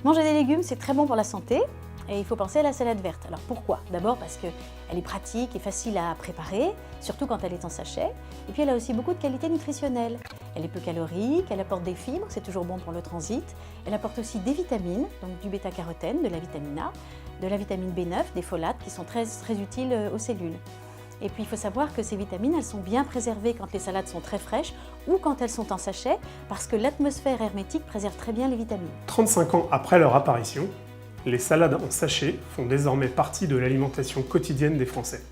Manger des légumes, c'est très bon pour la santé et il faut penser à la salade verte. Alors pourquoi? D'abord parce qu'elle est pratique et facile à préparer, surtout quand elle est en sachet. Et puis elle a aussi beaucoup de qualités nutritionnelles. Elle est peu calorique, elle apporte des fibres, c'est toujours bon pour le transit. Elle apporte aussi des vitamines, donc du bêta-carotène, de la vitamine A, de la vitamine B9, des folates qui sont très utiles aux cellules. Et puis il faut savoir que ces vitamines, elles sont bien préservées quand les salades sont très fraîches ou quand elles sont en sachet, parce que l'atmosphère hermétique préserve très bien les vitamines. 35 ans après leur apparition, les salades en sachet font désormais partie de l'alimentation quotidienne des Français.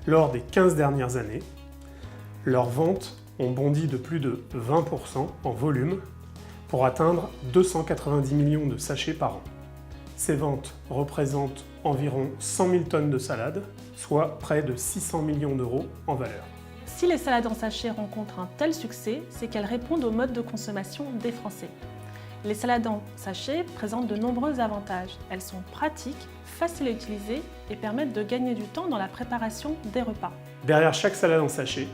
Lors des 15 dernières années, leurs ventes ont bondi de plus de 20% en volume pour atteindre 290 millions de sachets par an. Ces ventes représentent environ 100 000 tonnes de salades, soit près de 600 millions d'euros en valeur. Si les salades en sachet rencontrent un tel succès, c'est qu'elles répondent au mode de consommation des Français. Les salades en sachet présentent de nombreux avantages. Elles sont pratiques, faciles à utiliser et permettent de gagner du temps dans la préparation des repas. Derrière chaque salade en sachet,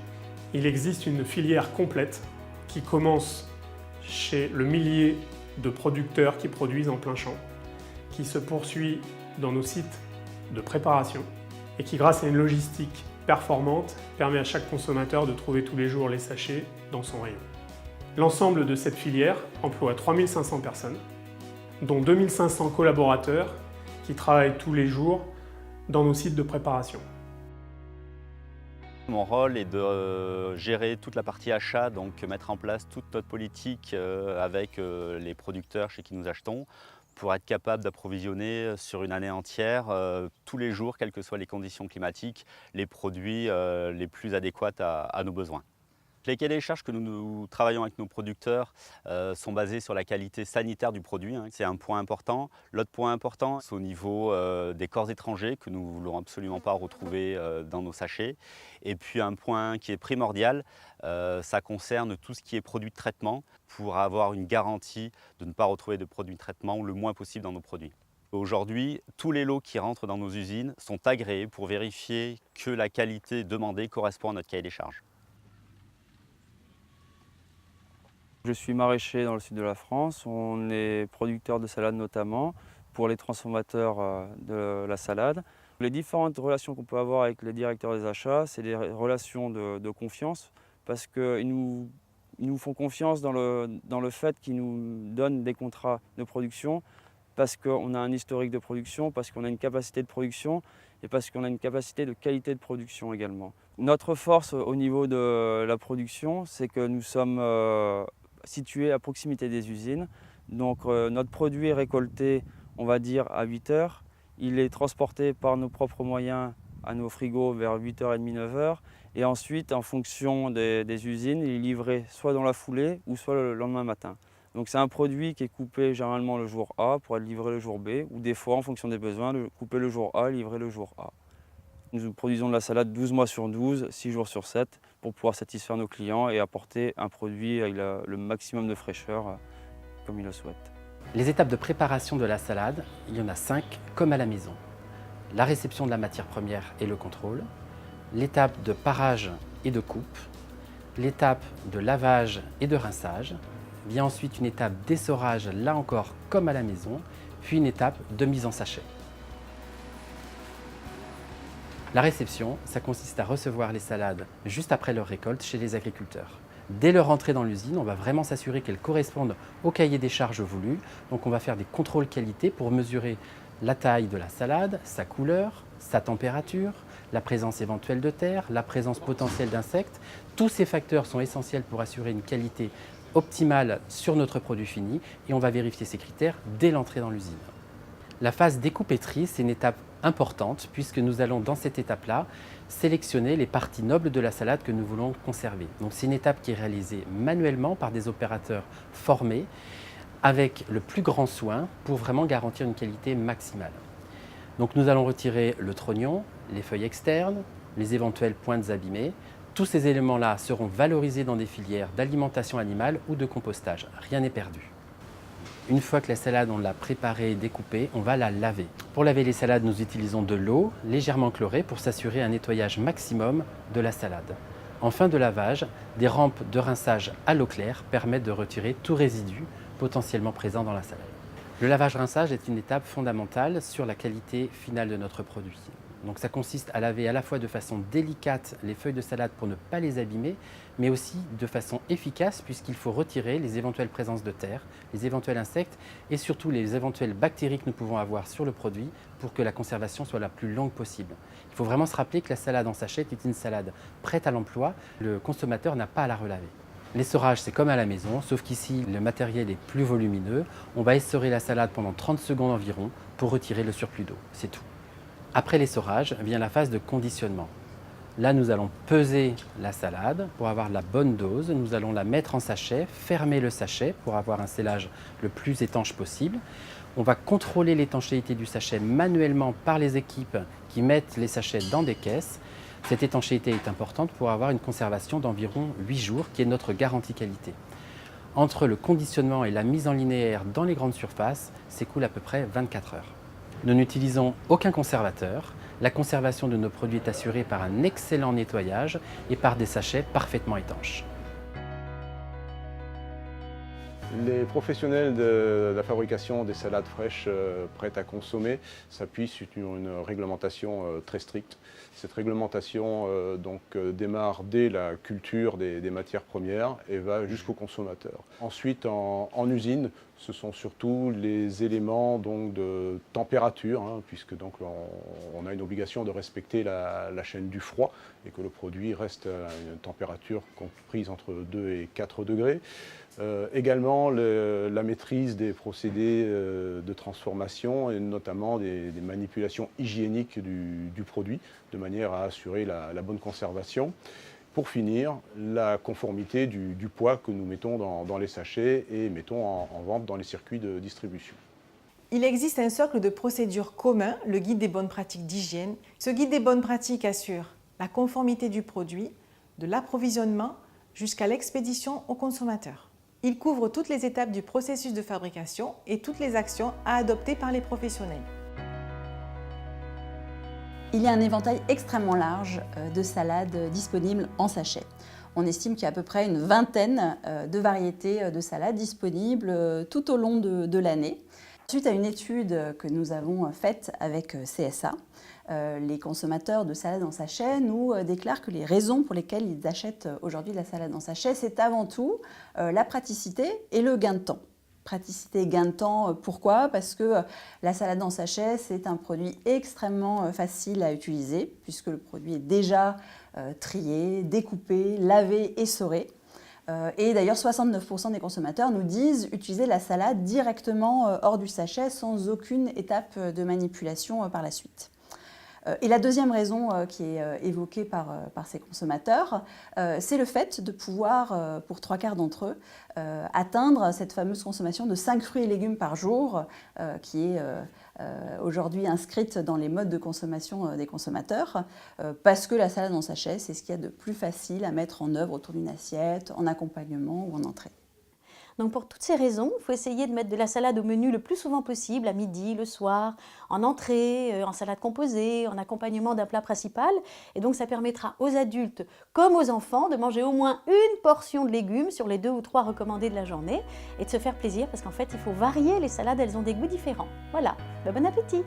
il existe une filière complète qui commence chez le millier de producteurs qui produisent en plein champ, qui se poursuit dans nos sites de préparation et qui, grâce à une logistique performante, permet à chaque consommateur de trouver tous les jours les sachets dans son rayon. L'ensemble de cette filière emploie 3500 personnes, dont 2500 collaborateurs qui travaillent tous les jours dans nos sites de préparation. Mon rôle est de gérer toute la partie achat, donc mettre en place toute notre politique avec les producteurs chez qui nous achetons pour être capable d'approvisionner sur une année entière, tous les jours, quelles que soient les conditions climatiques, les produits les plus adéquats à nos besoins. Les cahiers des charges que nous travaillons avec nos producteurs sont basés sur la qualité sanitaire du produit, hein. C'est un point important. L'autre point important, c'est au niveau des corps étrangers que nous ne voulons absolument pas retrouver dans nos sachets. Et puis un point qui est primordial, ça concerne tout ce qui est produit de traitement pour avoir une garantie de ne pas retrouver de produits de traitement ou le moins possible dans nos produits. Aujourd'hui, tous les lots qui rentrent dans nos usines sont agréés pour vérifier que la qualité demandée correspond à notre cahier des charges. Je suis maraîcher dans le sud de la France. On est producteur de salade notamment pour les transformateurs de la salade. Les différentes relations qu'on peut avoir avec les directeurs des achats, c'est des relations de confiance parce qu'ils nous font confiance dans le fait qu'ils nous donnent des contrats de production parce qu'on a un historique de production, parce qu'on a une capacité de production et parce qu'on a une capacité de qualité de production également. Notre force au niveau de la production, c'est que nous sommes situé à proximité des usines. Donc notre produit est récolté, on va dire, à 8 heures. Il est transporté par nos propres moyens à nos frigos vers 8h30, 9h. Et ensuite, en fonction des usines, il est livré soit dans la foulée ou soit le lendemain matin. Donc c'est un produit qui est coupé généralement le jour A pour être livré le jour B, ou des fois, en fonction des besoins, couper le jour A, livrer le jour A. Nous produisons de la salade 12 mois sur 12, 6 jours sur 7 pour pouvoir satisfaire nos clients et apporter un produit avec le maximum de fraîcheur comme ils le souhaitent. Les étapes de préparation de la salade, il y en a 5 comme à la maison. La réception de la matière première et le contrôle, l'étape de parage et de coupe, l'étape de lavage et de rinçage, vient ensuite une étape d'essorage, là encore comme à la maison, puis une étape de mise en sachet. La réception, ça consiste à recevoir les salades juste après leur récolte chez les agriculteurs. Dès leur entrée dans l'usine, on va vraiment s'assurer qu'elles correspondent au cahier des charges voulu. Donc on va faire des contrôles qualité pour mesurer la taille de la salade, sa couleur, sa température, la présence éventuelle de terre, la présence potentielle d'insectes. Tous ces facteurs sont essentiels pour assurer une qualité optimale sur notre produit fini et on va vérifier ces critères dès l'entrée dans l'usine. La phase découpe et tri, c'est une étape importante puisque nous allons dans cette étape-là sélectionner les parties nobles de la salade que nous voulons conserver. Donc c'est une étape qui est réalisée manuellement par des opérateurs formés avec le plus grand soin pour vraiment garantir une qualité maximale. Donc nous allons retirer le trognon, les feuilles externes, les éventuelles pointes abîmées. Tous ces éléments-là seront valorisés dans des filières d'alimentation animale ou de compostage. Rien n'est perdu. Une fois que la salade, on l'a préparée et découpée, on va la laver. Pour laver les salades, nous utilisons de l'eau légèrement chlorée pour s'assurer un nettoyage maximum de la salade. En fin de lavage, des rampes de rinçage à l'eau claire permettent de retirer tout résidu potentiellement présent dans la salade. Le lavage-rinçage est une étape fondamentale sur la qualité finale de notre produit. Donc ça consiste à laver à la fois de façon délicate les feuilles de salade pour ne pas les abîmer, mais aussi de façon efficace puisqu'il faut retirer les éventuelles présences de terre, les éventuels insectes et surtout les éventuelles bactéries que nous pouvons avoir sur le produit pour que la conservation soit la plus longue possible. Il faut vraiment se rappeler que la salade en sachet est une salade prête à l'emploi, le consommateur n'a pas à la relaver. L'essorage, c'est comme à la maison, sauf qu'ici, le matériel est plus volumineux. On va essorer la salade pendant 30 secondes environ pour retirer le surplus d'eau, c'est tout. Après l'essorage vient la phase de conditionnement. Là, nous allons peser la salade pour avoir la bonne dose. Nous allons la mettre en sachet, fermer le sachet pour avoir un scellage le plus étanche possible. On va contrôler l'étanchéité du sachet manuellement par les équipes qui mettent les sachets dans des caisses. Cette étanchéité est importante pour avoir une conservation d'environ 8 jours, qui est notre garantie qualité. Entre le conditionnement et la mise en linéaire dans les grandes surfaces, s'écoule à peu près 24 heures. Nous n'utilisons aucun conservateur. La conservation de nos produits est assurée par un excellent nettoyage et par des sachets parfaitement étanches. Les professionnels de la fabrication des salades fraîches prêtes à consommer s'appuient sur une réglementation très stricte. Cette réglementation démarre dès la culture des matières premières et va jusqu'au consommateur. Ensuite, en usine, ce sont surtout les éléments de température, puisque on a une obligation de respecter la chaîne du froid et que le produit reste à une température comprise entre 2 et 4 degrés. Également la maîtrise des procédés de transformation et notamment des manipulations hygiéniques du produit de manière à assurer la bonne conservation. Pour finir, la conformité du poids que nous mettons dans les sachets et mettons en vente dans les circuits de distribution. Il existe un socle de procédures commun, le guide des bonnes pratiques d'hygiène. Ce guide des bonnes pratiques assure la conformité du produit, de l'approvisionnement jusqu'à l'expédition au consommateur. Il couvre toutes les étapes du processus de fabrication et toutes les actions à adopter par les professionnels. Il y a un éventail extrêmement large de salades disponibles en sachet. On estime qu'il y a à peu près une vingtaine de variétés de salades disponibles tout au long de l'année. Suite à une étude que nous avons faite avec CSA, les consommateurs de salade en sachet nous déclarent que les raisons pour lesquelles ils achètent aujourd'hui de la salade en sachet, c'est avant tout la praticité et le gain de temps. Praticité et gain de temps, pourquoi? Parce que la salade en sachet, c'est un produit extrêmement facile à utiliser, puisque le produit est déjà trié, découpé, lavé, essoré. Et d'ailleurs, 69% des consommateurs nous disent utiliser la salade directement hors du sachet sans aucune étape de manipulation par la suite. Et la deuxième raison qui est évoquée par ces consommateurs, c'est le fait de pouvoir, pour 3/4 d'entre eux, atteindre cette fameuse consommation de 5 fruits et légumes par jour, qui est aujourd'hui inscrite dans les modes de consommation des consommateurs, parce que la salade en sachet, c'est ce qu'il y a de plus facile à mettre en œuvre autour d'une assiette, en accompagnement ou en entrée. Donc pour toutes ces raisons, il faut essayer de mettre de la salade au menu le plus souvent possible, à midi, le soir, en entrée, en salade composée, en accompagnement d'un plat principal. Et donc ça permettra aux adultes comme aux enfants de manger au moins une portion de légumes sur les 2 ou 3 recommandés de la journée et de se faire plaisir parce qu'en fait il faut varier les salades, elles ont des goûts différents. Voilà, bon appétit!